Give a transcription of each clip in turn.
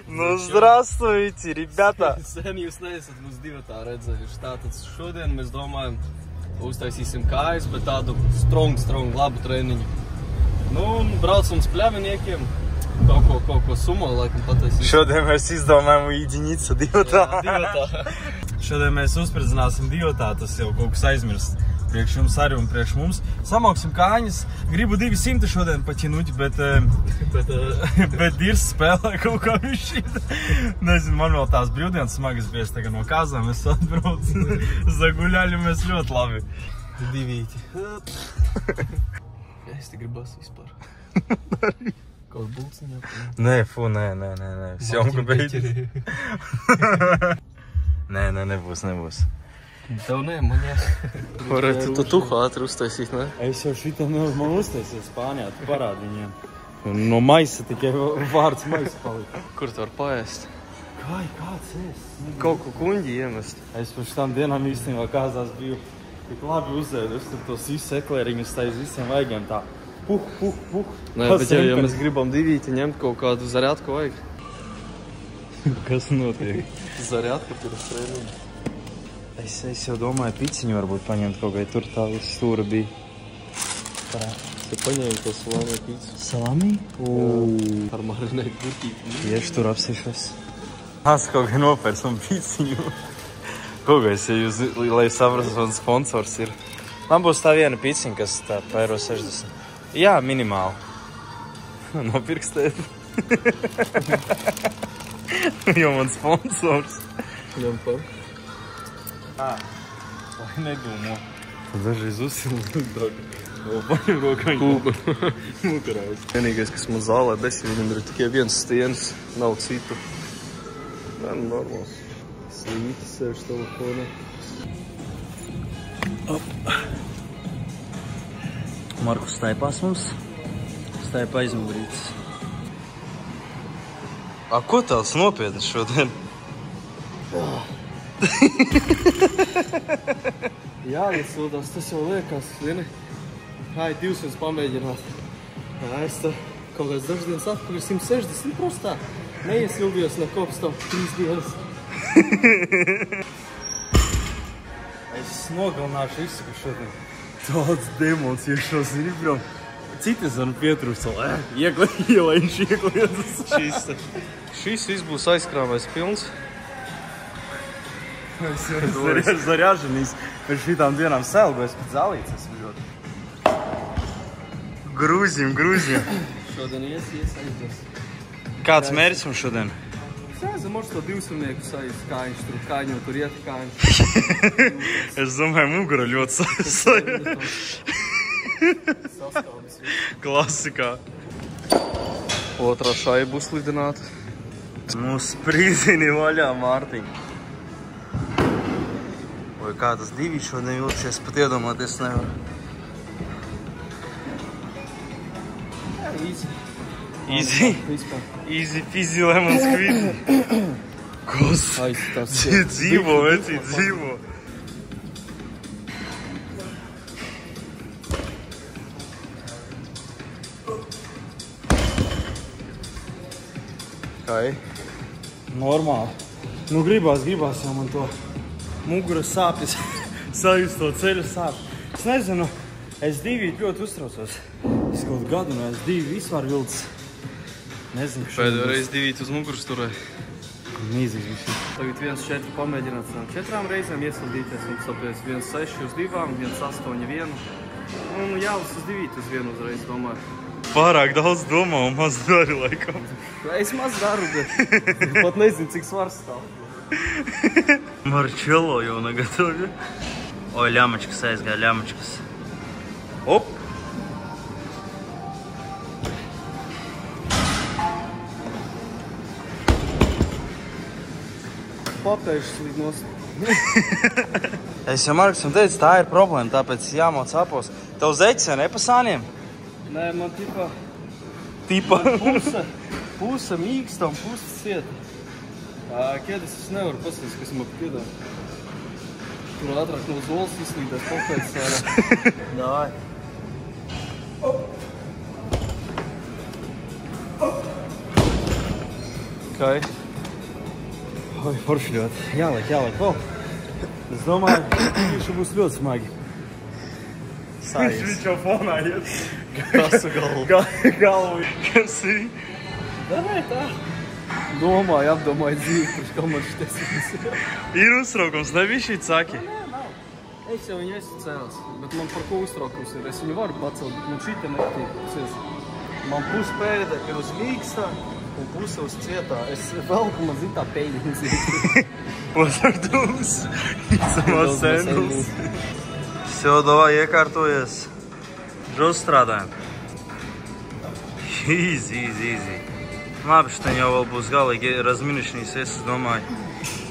Nu, здравствуйте, rебята! Sen jūs neesat mums divatā redzējuši. Tātad šodien mēs domājam, uztaisīsim kājas, bet tādu strong, labu treniņu. Nu, un braucam uz pļaviniekiem. Kaut ko sumo, laikam, pataisīsim. Šodien mēs izdomājam ujedinиться divatā. Jā, divatā. Šodien mēs uzspridzināsim divatā, tas jau kaut kas aizmirst. Priekš jums arī un priekš mums. Samauksim kāņas. Gribu 200 šodien paķinūt, bet Dirs spēlē kaut kā viņš. Nezinu, man vēl tās brīvdienas smagas bijis tagad no Kazām. Es atbraucu, zaguļāļu mēs ļoti labi. Divīti. Es te gribas vispār. Kaut bulciņā. Nē, fu, nē. Sjomka beidz. Nē, nebūs. Tev nē, man Varētu tu tuhu ātri uztaisīt, ne? Es jau šitam man uztaisīju Spānijā, tu parādi viņiem. No maisa tikai vārds maisa palika. Kur tu var paēst? Kāds es? Kaut ko kuņģi iemest. Es par šitām dienām īstenībā Kazās biju tik labi uzēdu. Es tur tos visus eklēriņus taiz visiem vaigiem tā. Puh. Nē, bet ja mēs gribam divīti ņemt kaut kādu zariatku vajag. Kas notiek? Zariatku tur uz treniņu. Es jau domāju, piciņu varbūt paņemt kaut kā, tur tā stūra bija. Tu paņēmi to salami pīcu. Salami? Ar marinētu burkīti. Tieši tur apsišos. Es kaut kā nopērs un piciņu. Kaut kā, ja jūs, lai saprastu, man sponsors ir. Man būs tā viena piciņa, kas tā pa eiro 60. Jā, minimāli. Nopirkstēt. Jo man sponsors. Ņem par. Lai nedomā. Dažreiz uzsildu dāk. Paņem rokaņu. Mukarājus. Vienīgais, kas man zālē besi, viņam ir tikai viens stienis, nav citu. Nē, normāls. Slīti sēž telefonā. Markus staipās mums. Staipa aizmugurītis. Ko tāds nopietnis šodien? Jā, iesūdās, tas jau liekas, vieni. 200 pamēģināt. Es tā kaut kāds dažas dienas atpakaļ 160 prostā. Neiesildījos no kopas tam 3 dienas. Es nogalināšu visu, ka šodien tāds demons iekšos ir prom. Citas var pietrūst, ielaiņš iekliedus. Šis viss būs aizkrāmais pilns. Es jau zarjažanīs par šitām dienām selgu, es pēc zālītes esmu ļoti. Grūzim. Šodien aizdos. Kāds mērķis mums šodien? Sēzam, možda to 200 saiz kājiņš, tur kājiņo, tur iet kājiņš. Es domāju, mugura ļoti Klasikā. Otrā šaiba būs lidināta. Nu, sprīzini vaļā, Mārtiņ. Vai kā tas divi šodien vilcies, pat iedomāties nevar. Jā, Easy peasy lemon squeezy. Kas? Dzīvo, vecī, dzīvo. Kā? Normāli. Nu, gribās jau man to muguras sāpes, sajust to ceļu sāpes. Es nezinu, es divīt ļoti uztraucos. Es kaut gadu no es divi vispār vilcis. Nezinu, ka Pēdējo reizi divīt uz muguras turē. Mīzīgs viņš ir. Tagad 1-4 pamēģināt 4 reizēm iesildīties un sapēc 1-6 uz 2, 1-8 1. Un jāuz uz 2 uz 1 uzreiz, domāju. Pārāk daudz domā un maz dari, laikam. Es maz daru, bet pat nezinu, cik svars stāv. Marčelo jau nagatovi. Oi, ļamačkas aizgāja, ļamačkas. Op! Papējušas līdz nost. Es jau Markusam teicu, tā ir problēma, tāpēc jāmauc apos. Tev zeķis vai ne pa sāniem? Nē, man Tipa? Puse mīksta un puse cieta. Kēdes es nevaru pasties, kas man piedā. Tur ātrāk no zolas izslīdēs papēc sārā. Dāj. Okay. Oi, forši ļoti. Jāliek vēl. Es domāju, viņš būs ļoti smagi. Viņš jau fonā iet. Kasu galvu. Galvu. Kas ir? Davai tā. Domāju, apdomāju dzīvi, kurš komandas testies. Ir uztraukums, nebija šī saki? Nē, nav. Es jau viņu esmu cēlis, bet man par ko uztraukums ir. Es viņu varu pacelt, bet man šita netīk. Man pus pēde ir uz mīkstā un puse uz cietā. Es velku man zin tā peļņas. Posardūs. Samās sendus. Все, давай, iekārtojies. Džos strādājam. Easy. Labi, šitien jau vēl būs galīgi razminišņīs, es domāju.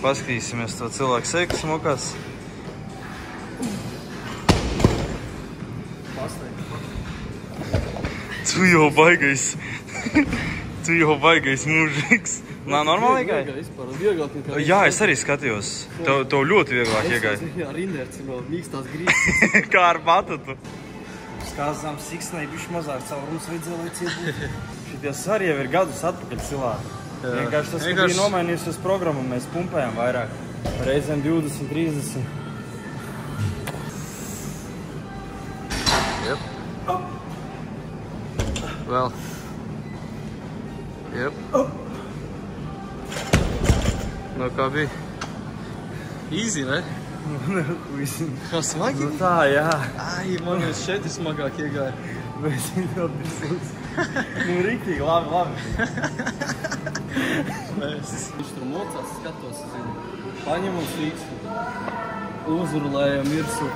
Paskatīsimies to cilvēku seiku smokās. Tu jau baigais mūžīgs. Nā, normāli iegāja? Vieglāk nekā. Jā, es arī skatījos. Tev ļoti vieglāk iegāja. Jā, ar inerci vēl mīkstās grīzes. Kā ar batutu. Skāzām siksnai bišķi mazāk caurums vajadzēja, lai ciet būtu. Šities arī jau ir gadus atpakaļ cilāti. Vienkārši tas, ka bija nomainījusies programmu, mēs pumpējam vairāk. Reizēm 20, 30. Jep. Vēl. Jep. No kā bija? Easy, ne? Kā smagi? Nu tā, jā. Ai, man jau šeit ir smagāk iegāja. Mēs viņu vēl disūs. Nu, riktīgi, labi. Viņš tur mocās, skatos, zinu. Paņem un slīkstu. Uzrulējam virsū.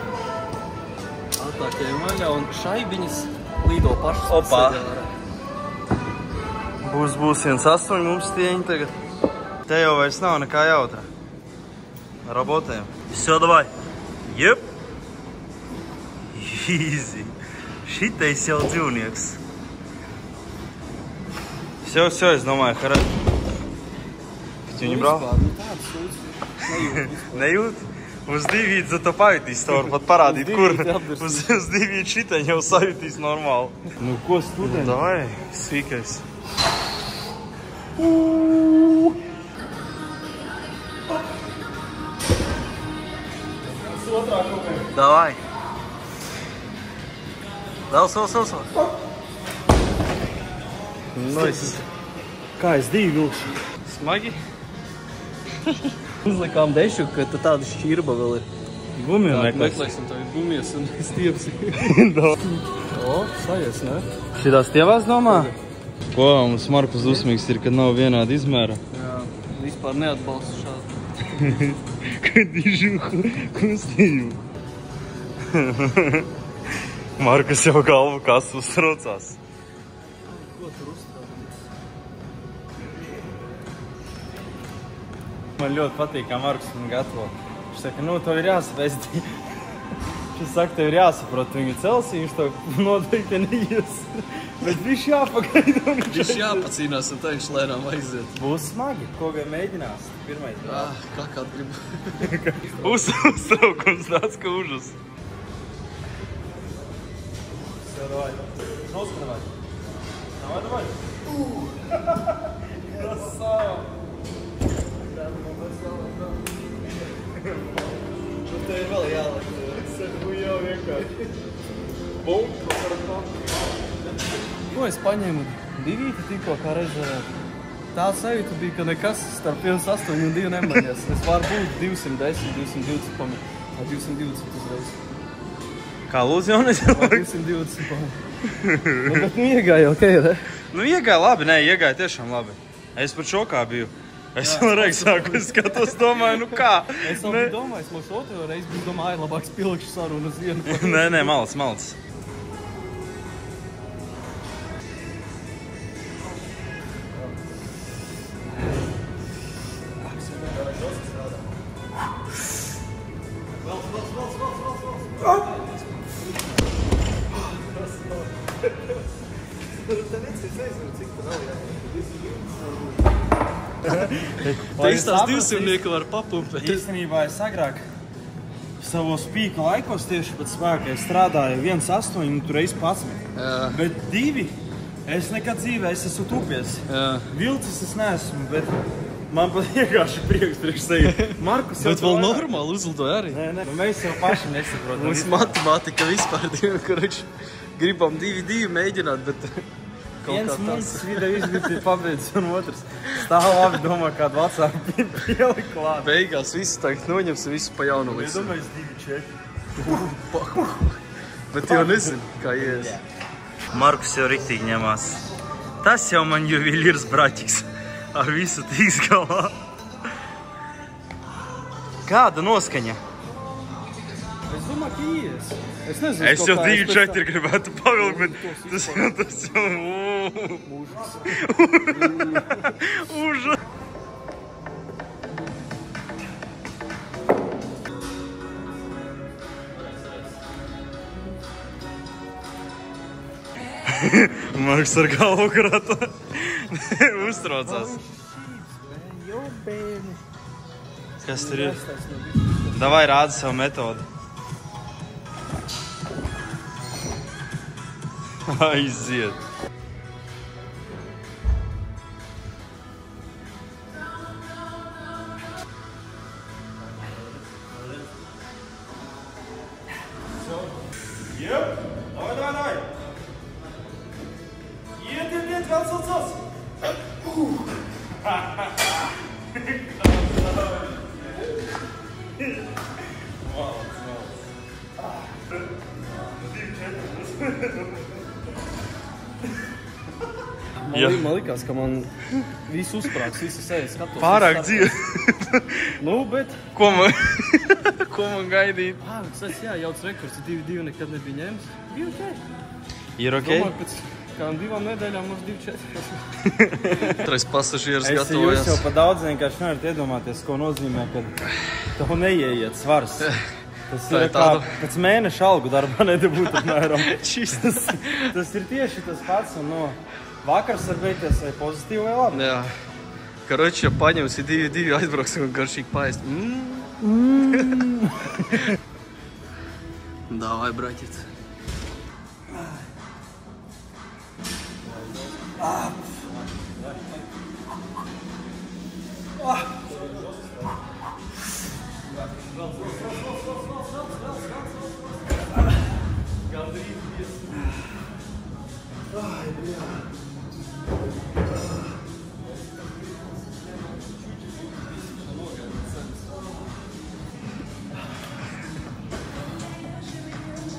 Atākajam vaļā un šaibiņas līdo pašas. Opā. Būs 1,8 mums tieņi tagad. Te jau vairs nav nekā jautrā. Robotēm. Все, давай. Jep. Easy. Šitais jau dzīvnieks. Все, es domāju, harad. Viņu brāl? Nu tādu sūdzu. Nejūt? Uz divīti to pajutīs, to var pat parādīt, kur. Uz divīti šitaņ jau sajutīs normāli. Nu, ko studenti? Davai, sīkais. Davai. Vēl. Nice. Kā es divi vilkšu? Smagi? Uzlikām dešu, ka tāda šķirba vēl ir. Gumiju Jā, meklēs. meklēsim to gumijas un stiepsi. O, sajies, ne? Šitās tievās domā? Ko, mums Markus dusmīgs ir, kad nav vienāda izmēra. Jā, vispār neatbalstu šādu. Kad dižuhu kustību. Markus jau galvu kas uztraucās. Ko tur uzstrādāt? Man ļoti patīk, kā Markus man gatavo. Viņš saka, nu, tev ir jāsaprot. Viņš saka, tev ir jāsaprot, viņu celsī, viņš to noteikti neies. Bet viņš jāpagaida. Viņš jāpacīnās un teikšu lēnām aiziet. Būs smagi. Ko gan mēģinās? Pirmais. Kā gribu. Uztraukums tāds, ka užas. Давай. Жестко давай. Давай. Красава. Tur te ir vēl jāliek. Saku jau vienkārši. Ko es paņēmu? Divīti tikko, kā redzējāt. Tā sajūta bija, ka nekas starp 1,8 un 2 nemaņas. Es varu būt 210, 220 pamēr. 220 uzreiz. Kā lūdzu jaunis? 220 pamēr. Bet nu iegāja ok, ne? Nu iegāja labi, nē, iegāja tiešām labi. Es pat šokā biju. Es vēl reiz sāku skatos, domāju, nu kā? Es vēl biju domājis, mums otro reizi biju domāju, labāk spilkšu sarunu uz vienu. Nē, malc. Teiks tās 200 var papumpēt. Īstenībā es agrāk savos pīka laikos tieši pat spēkā strādāju 1,8 un tur reiz 11. Jā. Bet 2 Es nekad dzīvē, es esmu tupies. Jā. Vilcis es neesmu, bet man pat vienkārši prieks priekš sevi. Markus jau Bet vēl normāli uzlidoja arī. Nē, mēs jau paši nesaprotam. Mums matemātika vispār kurači gribam 2-2 mēģināt, bet viens mums video izglītība pabeidz un otrs stāv labi domā kādu vecāku pielikt klāt. Beigās viss tagad noņems un visu pa jaunu Es liks. domāju, 2-4. Bet jau nezinu, kā ies. Markus jau riktīgi ņemās. Tas jau man juvelīrs braķis. Ar visu tiks galā. Kāda noskaņa? Es domāju, ka ies. Es nezinu, Es jau 2-4 gribētu pavilkt, bet tas jau... Užas. Marks ar galvu krata. Uztraucās. Kas tur ir? Davai rādi savu metodu. Aiziet. Jep, davai. Iet, vēl saucās. Man likās, ka man viss uzsprāgs, visas sejas skatos. Pārāk dzīve. Nu, bet... Ko man gaidīt? Tas jauts rekords, 2-2 nekad nebija ņēmis. 2-4. Ir ok? Domāju, pēc kādām 2 nedēļām mums 2-4. Trais pasažieris Jūs gatavojas. jau pa daudz vienkārši nevarat iedomāties, ko nozīmē, kad tev neieiet svars. Tas ir kā pēc mēneša algu darbā nedabūt apmēram. Tas ir tieši tas pats un no vakars var beigties vai pozitīvi vai labi. Jā. Karoči, ja paņemsi 2-2, aizbrauksim un garšīgi paēst. Davai, braķic.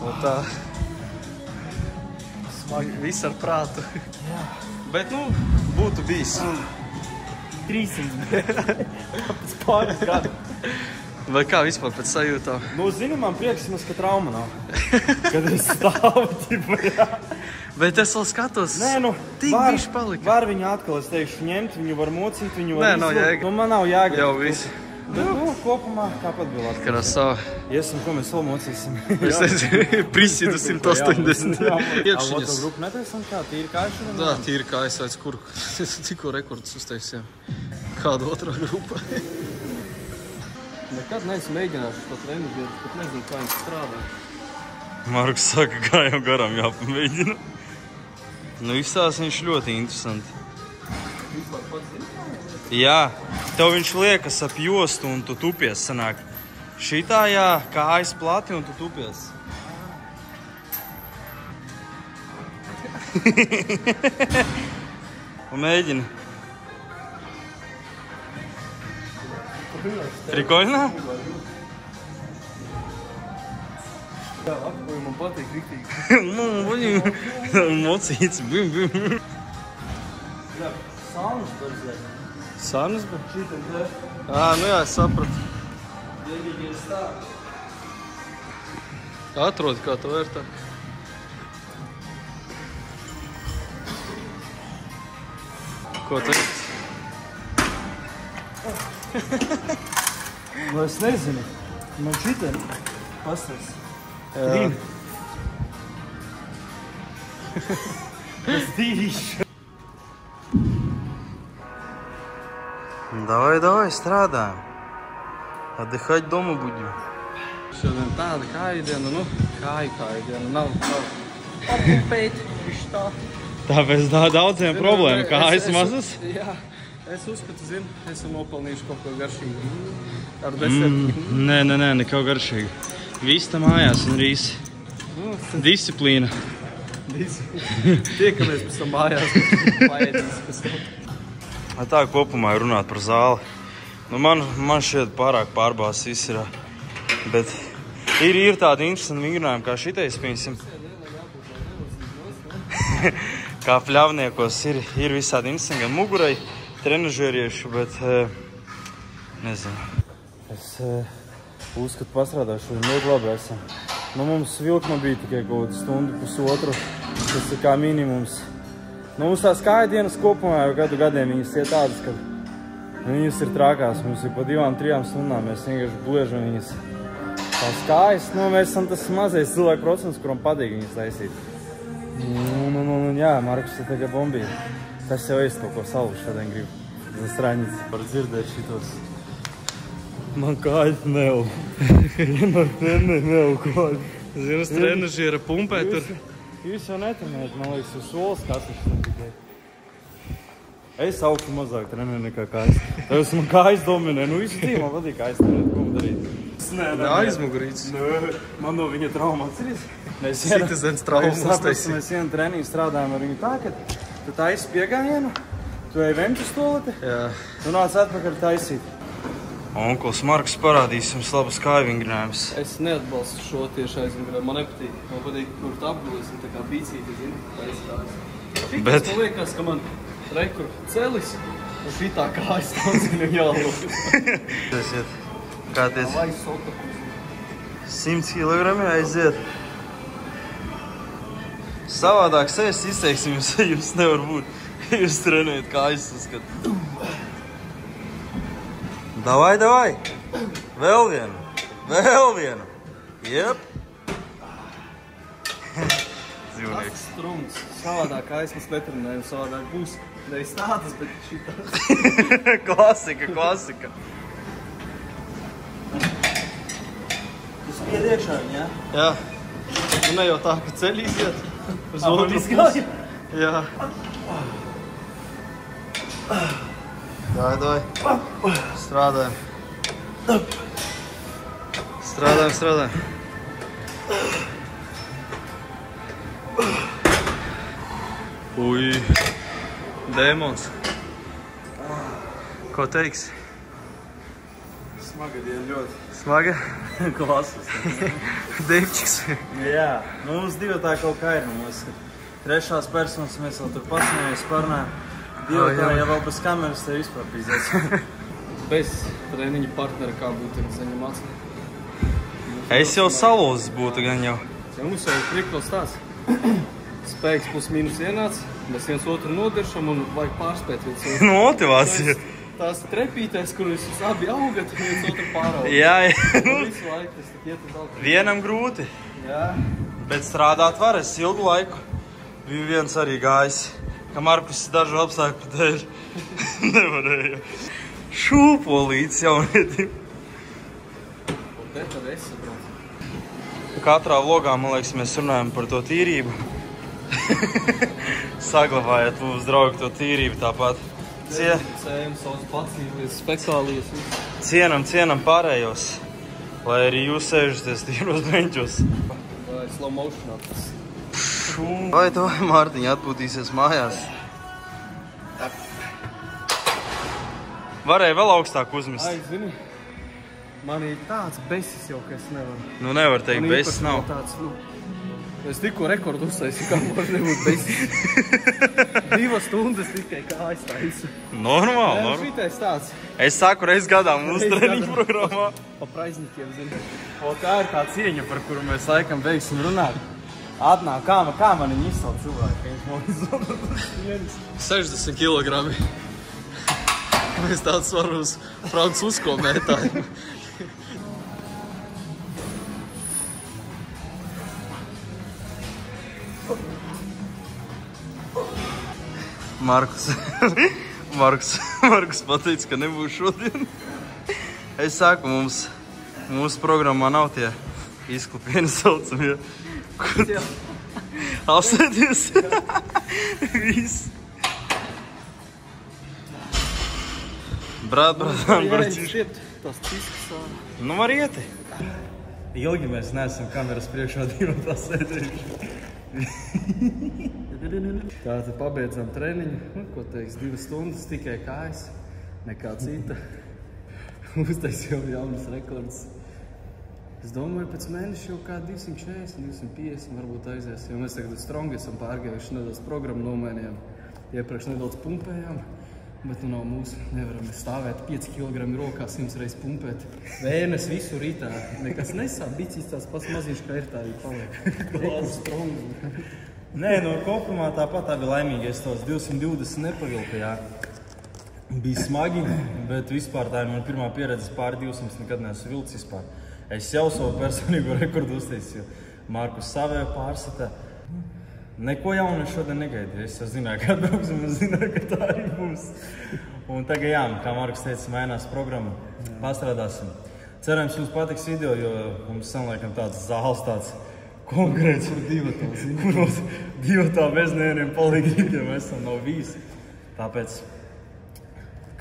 Un tā smagi, viss ar prātu. Jā. Bet, nu, būtu bijis. 300. Pēc pāris gadu. Vai kā vispār pēc sajūtām? Nu, zini, man prieks, ka trauma nav. Kad es stāvu, tipa, jā. Bet es vēl skatos. Nē, nu, tik bišķi palika. Var viņu atkal, es teikšu, ņemt, viņu var mocīt, viņu var Nē, nav izlūkt. jēga. Nu, man nav jēga. Jau viss. Bet, nu, kopumā tāpat bija labi. Krasā. Iesim, ko mēs vēl mocīsim. Es nezinu, prisīdu 180. A Iekšiņas. otru grupu netaisam kā, tīri kājuši? Tā, tīri kā es aiz kur. Es tikko rekordus uztaisījām. Kāda otrā grupa? Nekad neesmu mēģinājuši to treniņu, bet nezinu, kā viņš strādā. Marks saka, kā jau garam jāpamēģina. Nu, izstās viņš ļoti interesanti. Vispār pats zina? Jā, tev viņš liekas ap jostu un tu tupies sanāk. Šitā, jā, kājas plati un tu tupies. Un mēģini. Prikoļnā? Jā, apkoju man patīk riktīgi. Mocīts, bim. Jā, saunas berzēt. Sanas, bet? Šitam te. Nu jā, es sapratu. Dēļīgi ir stāv. Atrodi, kā to vērtāk. Ko teikt? Nu, es nezinu. Man šitam pastāst. Jā. Es tīšu. Давай, strādājam. Отдыхать дома будем. Šodien tāda kāju diena, nu, kāju diena, nav. Apupēt, viš tā. Tāpēc daudziem problēma, kājas mazas. Jā, es uzskatu, zinu, esam nopelnījuši kaut ko garšīgu. Ar desertu. Nē, neko garšīgu. Viss tā mājās un rīsi. Disciplīna. Tiekamies pēc tam mājās, paēdīs pēc tam. Tā kopumā runāt par zāli. Nu, man šķiet pārāk pārbāzes viss ir. Bet ir tādi interesanti vingrinājumi, kā šitais, piemēram. Kā pļavniekos ir visādi interesanti, gan mugurai, trenažierieši, bet nezinu. Es uzskatu pastrādāšu, ļoti labi esam. Nu, mums vilkma bija tikai kaut stundu, pusotru, tas ir kā minimums. Nu, mums tās kājadienas kopumā jau gadiem viņas ir tādas, ka viņas ir trakās. Mums ir pa 2-3 stundām, mēs vienkārši bliežam viņas tās kājas. Nu, mēs esam tas mazais cilvēku procents, kuram patīk viņas taisīt. Jā, Markus ir tagad bombīja. Tas jau es kaut ko salvuši šodien gribu. Tas raņicis var dzirdēt šitos. Man kājas nev. Man nev kājas. Zinu, trenažiera pumpē tur. Jūs jau netrenējat, man liekas, uz solas katrs tikai. Es augstu mazāk trenēju nekā kājas. Tev man kājas dominē. Nu, visu dzīvi man patīk kājas trenēt. Ko darīt? Nē, aizmugurīts. Man no viņa trauma atceries. Citizens traumas taisīt. Mēs vienu treniņu strādājam ar viņu tā, ka tu taisi piegājienu, tu ej vemtu stoleti, tu nāc atpakaļ taisīt. Onkuls Marks parādīs jums labas kāju vingrinājumus. Es neatbalstu šo tieši aizvingrinājumu. Man nepatīk. Man patīk, kur tu apgulis un tā kā bīcīti, zini, taisītājs. Šitas man liekas, ka man rekur celis un šitā kājas tāds, ka viņam jālūk. Kā ties? 100 kg aiziet. Savādāk sēs izteiksim, jums nevar būt. Jūs trenējat kājas uzskat. Davai. Vēl vienu. Jep. Dzīvnieks. Strums. Savādāk kājas mēs netrenējam, savādāk būs nevis tādas, bet šitās. Klasika. Tas piediekšā, jā? Jā. Nu ne jau tā, ka ceļi iziet. Uz otru pusi. Jā. Davai. Strādājam. Ui. Dēmons. Ko teiksi? Smaga diena ļoti. Smaga? Klases. Dēpčiks. Jā, nu mums divi tā kaut kā ir. Mums trešās personas mēs vēl tur pasmējamies parunājam. Divi tā jau vēl bez kameras te vispār pīzēs. Bez treniņa partnera kā būtu saņemāts. Es jau salūzis būtu gan jau. Ja mums jau priklos tās. Spēks plus mīnus vienāds. Mēs viens otru nodiršam un vajag pārspēt viens otru. Motivācija. Tās trepītēs, kur jūs abi augat, viens otru pāraugat. Jā. Visu laiku tas tik iet uz augstu. Vienam grūti. Jā. Bet strādāt var, es ilgu laiku biju viens arī gājis. Ka Markus dažu apstākļu dēļ nevarēja. Šūpolīts jaunietim. Un te tad es saprotu. Katrā vlogā, man liekas, mēs runājam par to tīrību. Saglabājiet, mums draugi, to tīrību tāpat. Cējam savus pacīvies, spektālies. Cienam pārējos, lai arī jūs sēžaties tīros beņķos. Vai slow motionā tas. Vai to Mārtiņa atpūtīsies mājās? Varēja vēl augstāk uzmest. Ai, zini, man ir tāds besis jau, ka es nevaru. Nu nevar teikt, besis nav. Tāds, es tikko rekordu uztaisīju, kā var nebūt besis. 2 stundas tikai kājas taisu. Normāli. Šitais tāds. Es saku, reiz gadā mūsu treniņu programmā. Pa praiznikiem, zini. O, tā ir tā cieņa, par kuru mēs laikam beigsim runāt. Atnāk, kā man viņi izsauc cilvēki, ka viņš man izsauc. 60 kilogrami. Mēs tāds varu uz francusko mētāju. Markus pateica, ka nebūs šodien. Es saku, mūsu programmā nav tie izklupieni saucamie. Apsēdies. Viss. Brāt, Tas cisks. Nu, var ieti. Ilgi mēs neesam kameras priekšā divatā sēdējuši. Tātad pabeidzām treniņu. Ko teiks, 2 stundas tikai kājas. Nekā cita. Uztaisījām jaunas rekords. Es domāju, pēc mēneša jau kā 240, 250 varbūt aizies. Jo mēs tagad strongi esam pārgājuši nedaudz programmu nomainījām. Iepriekš nedaudz pumpējām. Bet nu nav mūsu, nevaram stāvēt 5 kg rokā 100 reizes pumpēt. Vēnes visu rītā. Nekas nesāp, bicis tās pats maziņš, kā ir tā arī paliek. Strongi. Nē, no kopumā tāpat tā bija laimīga. Es tos 220 nepavilku, jā. Bija smagi, bet vispār tā ir man pirmā pieredze pāri 200, nekad neesmu vilcis vispār. Es jau savu personīgo rekordu uztaisīju. Markus savēju pārsatā. Neko jaunu šodien negaidīju. Es jau zināju, ka atbrauksim, es zināju, ka tā arī būs. Un tagad jā, kā Markus teica, mainās programma. Pastrādāsim. Cerams, jums patiks video, jo mums sanliekam tāds zāles tāds konkrēts. Kur divatā, zini? Kuros divatā bez nevieniem palīgi, ja mēs esam nav visi. Tāpēc,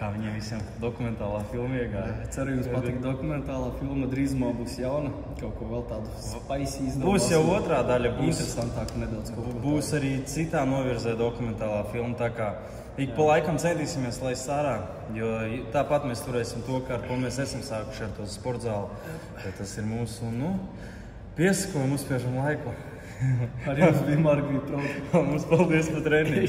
kā viņiem visiem dokumentālā filma iegāja. Ceru, jums patīk dokumentālā filma. Drīzumā būs jauna, kaut ko vēl tādu spicy izdomās. Būs jau otrā daļa, interesantāk nedaudz kaut ko. Būs arī citā novirzē dokumentālā filma, tā kā ik pa laikam centīsimies laist ārā, jo tāpat mēs turēsim to, ar ko mēs esam sākuši ar to sportzāli. Tas ir mūsu, nu, piesakojam, uzspiežam laiku. Arī mums bija Margvija proti. Mums paldies par treniņu.